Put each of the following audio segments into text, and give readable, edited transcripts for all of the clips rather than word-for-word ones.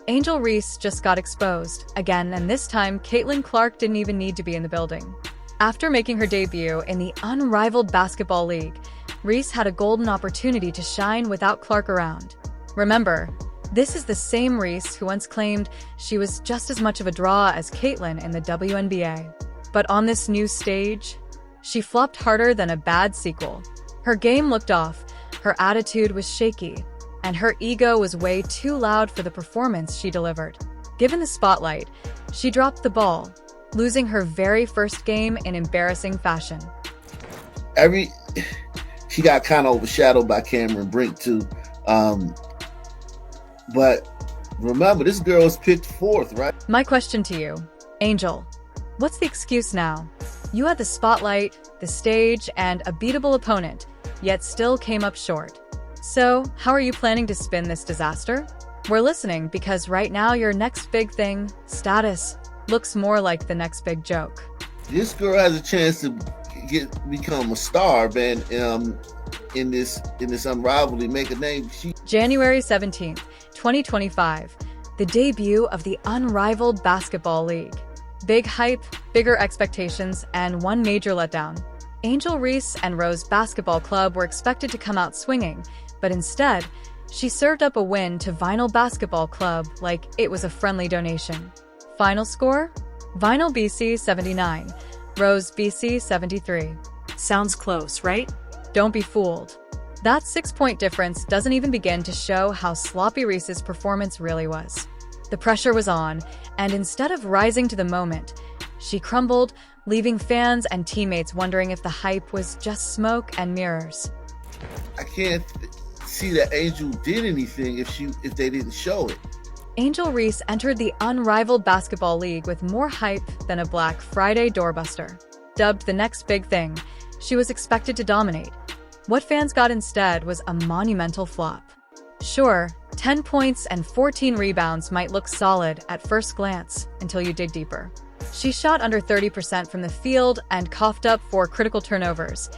Angel Reese just got exposed again, and this time Caitlin Clark didn't even need to be in the building. After making her debut in the Unrivaled Basketball League, Reese had a golden opportunity to shine without Clark around. Remember, this is the same Reese who once claimed she was just as much of a draw as Caitlin in the WNBA. But on this new stage, she flopped harder than a bad sequel. Her game looked off, her attitude was shaky, and her ego was way too loud for the performance she delivered. Given the spotlight, she dropped the ball, losing her very first game in embarrassing fashion. She got kind of overshadowed by Cameron Brink too. But remember, this girl was picked fourth, right? My question to you, Angel, what's the excuse now? You had the spotlight, the stage, and a beatable opponent, yet still came up short. So, how are you planning to spin this disaster? We're listening because right now your next big thing, status, looks more like the next big joke. This girl has a chance to become a star, man. In this Unrivaled, make a name. January 17th, 2025, the debut of the Unrivaled Basketball League. Big hype, bigger expectations, and one major letdown. Angel Reese and Rose Basketball Club were expected to come out swinging, but instead, she served up a win to Vinyl Basketball Club like it was a friendly donation. Final score? Vinyl BC 79, Rose BC 73. Sounds close, right? Don't be fooled. That 6-point difference doesn't even begin to show how sloppy Reese's performance really was. The pressure was on, and instead of rising to the moment, she crumbled, leaving fans and teammates wondering if the hype was just smoke and mirrors. I can't see that Angel did anything if they didn't show it. Angel Reese entered the Unrivaled Basketball League with more hype than a Black Friday doorbuster. Dubbed the next big thing, she was expected to dominate. What fans got instead was a monumental flop. Sure, 10 points and 14 rebounds might look solid at first glance until you dig deeper. She shot under 30% from the field and coughed up 4 critical turnovers,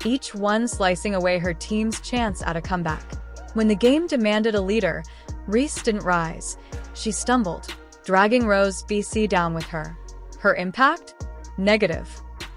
each one slicing away her team's chance at a comeback. When the game demanded a leader, Reese didn't rise. She stumbled, dragging Rose BC down with her. Her impact? Negative.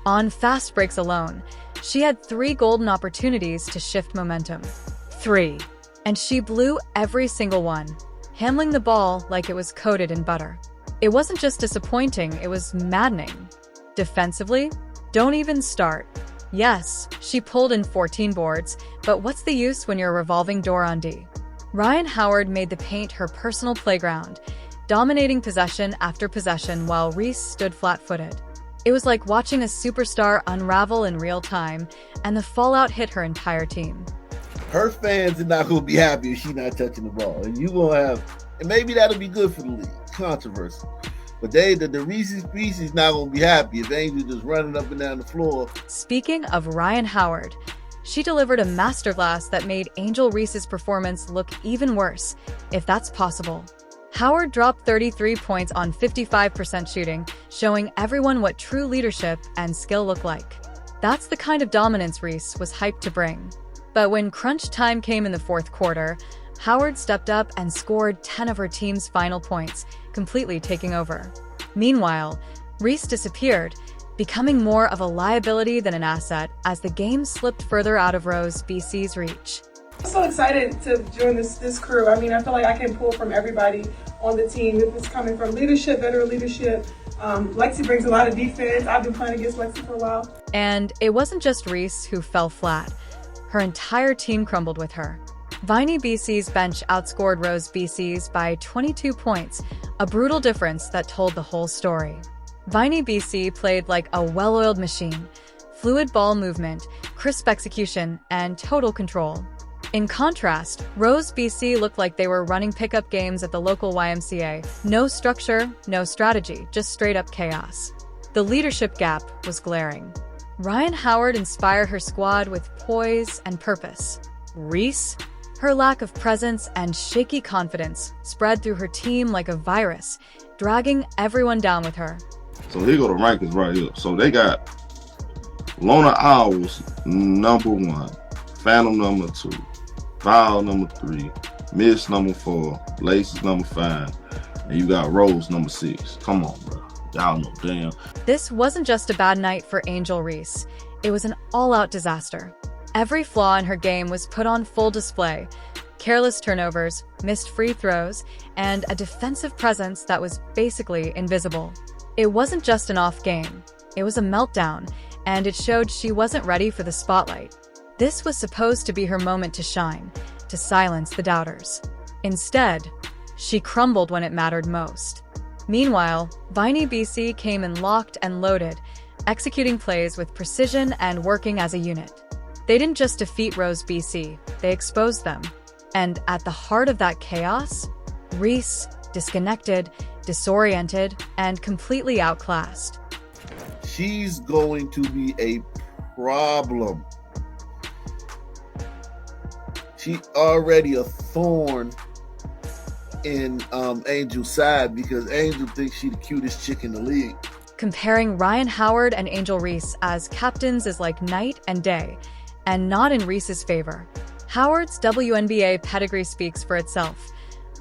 On fast breaks alone, she had 3 golden opportunities to shift momentum. 3. And she blew every single one, handling the ball like it was coated in butter. It wasn't just disappointing, it was maddening. Defensively? Don't even start. Yes, she pulled in 14 boards, but what's the use when you're a revolving door on D? Ryan Howard made the paint her personal playground, dominating possession after possession while Reese stood flat-footed. It was like watching a superstar unravel in real time, and the fallout hit her entire team. Her fans are not going to be happy if she's not touching the ball. And you will have, and maybe that'll be good for the league. Controversy. But the Reese's Pieces not going to be happy if Angel just running up and down the floor. Speaking of Ryan Howard, she delivered a masterclass that made Angel Reese's performance look even worse, if that's possible. Howard dropped 33 points on 55% shooting, showing everyone what true leadership and skill look like. That's the kind of dominance Reese was hyped to bring. But when crunch time came in the fourth quarter, Howard stepped up and scored 10 of her team's final points, completely taking over. Meanwhile, Reese disappeared, becoming more of a liability than an asset as the game slipped further out of Rose BC's reach. I'm so excited to join this crew. I mean, I feel like I can pull from everybody on the team. If it's coming from leadership, veteran leadership. Lexi brings a lot of defense. I've been playing against Lexi for a while. And it wasn't just Reese who fell flat. Her entire team crumbled with her. Viney BC's bench outscored Rose BC's by 22 points, a brutal difference that told the whole story. Viney BC played like a well-oiled machine, fluid ball movement, crisp execution, and total control. In contrast, Rose BC looked like they were running pickup games at the local YMCA. No structure, no strategy, just straight-up chaos. The leadership gap was glaring. Ryan Howard inspired her squad with poise and purpose. Reese? Her lack of presence and shaky confidence spread through her team like a virus, dragging everyone down with her. So here go the rankings right here. So they got Lona Owls, number 1, Phantom, number 2, Vile, number 3, Miss, number 4, Laces, number 5, and you got Rose number 6. Come on, bro. Y'all know damn. This wasn't just a bad night for Angel Reese. It was an all-out disaster. Every flaw in her game was put on full display. Careless turnovers, missed free throws, and a defensive presence that was basically invisible. It wasn't just an off game. It was a meltdown, and it showed she wasn't ready for the spotlight. This was supposed to be her moment to shine, to silence the doubters. Instead, she crumbled when it mattered most. Meanwhile, Viney BC came in locked and loaded, executing plays with precision and working as a unit. They didn't just defeat Rose BC, they exposed them. And at the heart of that chaos, Reese, disconnected, disoriented, and completely outclassed. She's going to be a problem. She already a thorn in Angel's side because Angel thinks she's the cutest chick in the league. Comparing Ryan Howard and Angel Reese as captains is like night and day, and not in Reese's favor. Howard's WNBA pedigree speaks for itself.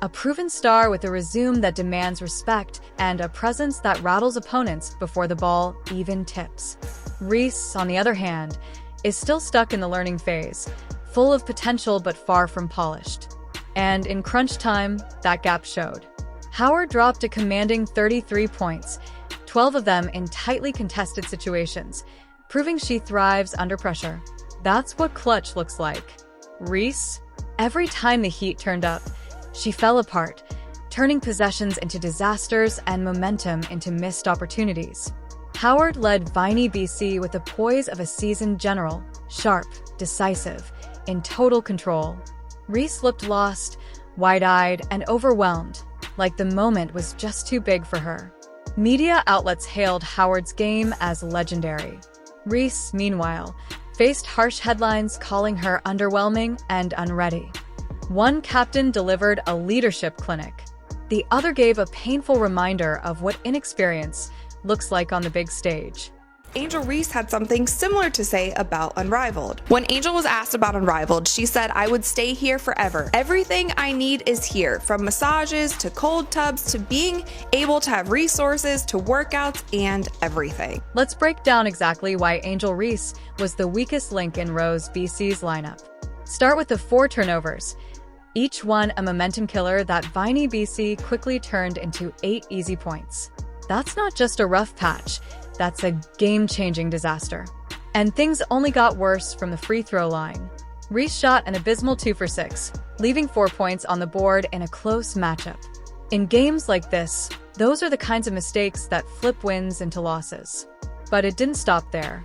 A proven star with a resume that demands respect and a presence that rattles opponents before the ball even tips. Reese, on the other hand, is still stuck in the learning phase, full of potential but far from polished. And in crunch time, that gap showed. Howard dropped a commanding 33 points, 12 of them in tightly contested situations, proving she thrives under pressure. That's what clutch looks like. Reese, every time the heat turned up, she fell apart, turning possessions into disasters and momentum into missed opportunities. Howard led Viney BC with the poise of a seasoned general, sharp, decisive, in total control. Reese looked lost, wide-eyed, and overwhelmed, like the moment was just too big for her. Media outlets hailed Howard's game as legendary. Reese, meanwhile, faced harsh headlines calling her underwhelming and unready. One captain delivered a leadership clinic. The other gave a painful reminder of what inexperience looks like on the big stage. Angel Reese had something similar to say about Unrivaled. When Angel was asked about Unrivaled, she said, "I would stay here forever. Everything I need is here, from massages to cold tubs to being able to have resources to workouts and everything." Let's break down exactly why Angel Reese was the weakest link in Rose BC's lineup. Start with the 4 turnovers, each one a momentum killer that Viney BC quickly turned into 8 easy points. That's not just a rough patch. That's a game-changing disaster. And things only got worse from the free throw line. Reese shot an abysmal 2 for 6, leaving 4 points on the board in a close matchup. In games like this, those are the kinds of mistakes that flip wins into losses. But it didn't stop there.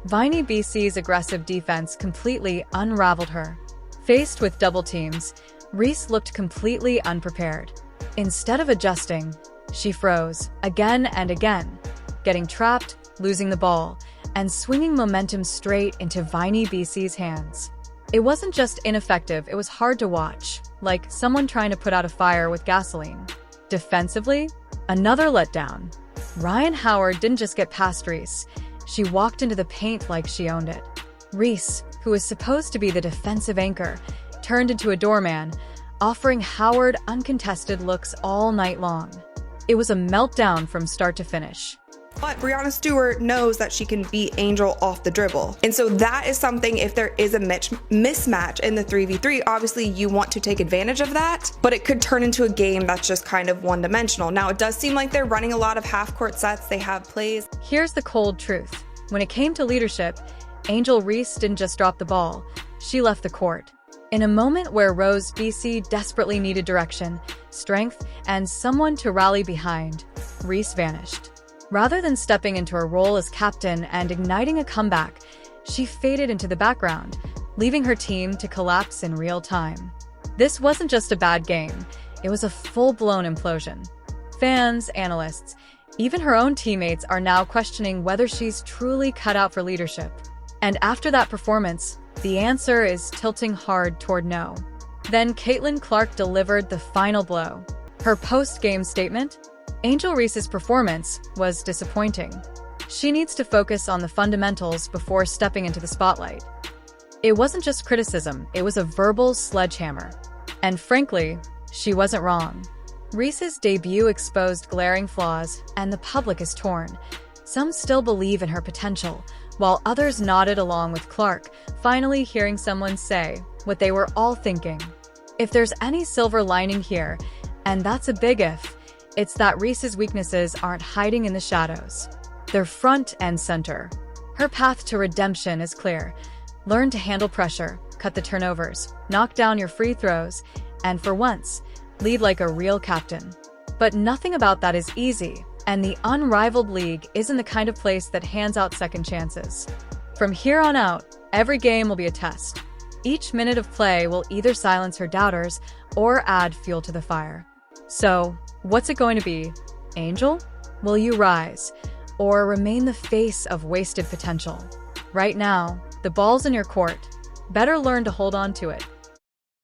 Viney BC's aggressive defense completely unraveled her. Faced with double teams, Reese looked completely unprepared. Instead of adjusting, she froze again and again, getting trapped, losing the ball, and swinging momentum straight into Viney BC's hands. It wasn't just ineffective, it was hard to watch, like someone trying to put out a fire with gasoline. Defensively, another letdown. Ryan Howard didn't just get past Reese, she walked into the paint like she owned it. Reese, who was supposed to be the defensive anchor, turned into a doorman, offering Howard uncontested looks all night long. It was a meltdown from start to finish. But Breanna Stewart knows that she can beat Angel off the dribble. And so that is something, if there is a mismatch in the 3v3, obviously you want to take advantage of that, but it could turn into a game that's just kind of one-dimensional. Now, it does seem like they're running a lot of half-court sets. They have plays. Here's the cold truth. When it came to leadership, Angel Reese didn't just drop the ball, she left the court. In a moment where Rose BC desperately needed direction, strength, and someone to rally behind, Reese vanished. Rather than stepping into her role as captain and igniting a comeback, she faded into the background, leaving her team to collapse in real time. This wasn't just a bad game, it was a full-blown implosion. Fans, analysts, even her own teammates are now questioning whether she's truly cut out for leadership. And after that performance, the answer is tilting hard toward no. Then Caitlin Clark delivered the final blow. Her post-game statement? Angel Reese's performance was disappointing. She needs to focus on the fundamentals before stepping into the spotlight. It wasn't just criticism, it was a verbal sledgehammer. And frankly, she wasn't wrong. Reese's debut exposed glaring flaws, and the public is torn. Some still believe in her potential, while others nodded along with Clark, finally hearing someone say what they were all thinking. If there's any silver lining here, and that's a big if, it's that Reese's weaknesses aren't hiding in the shadows. They're front and center. Her path to redemption is clear. Learn to handle pressure, cut the turnovers, knock down your free throws, and for once, lead like a real captain. But nothing about that is easy, and the Unrivaled League isn't the kind of place that hands out second chances. From here on out, every game will be a test. Each minute of play will either silence her doubters or add fuel to the fire. So, what's it going to be? Angel? Will you rise? Or remain the face of wasted potential? Right now, the ball's in your court. Better learn to hold on to it.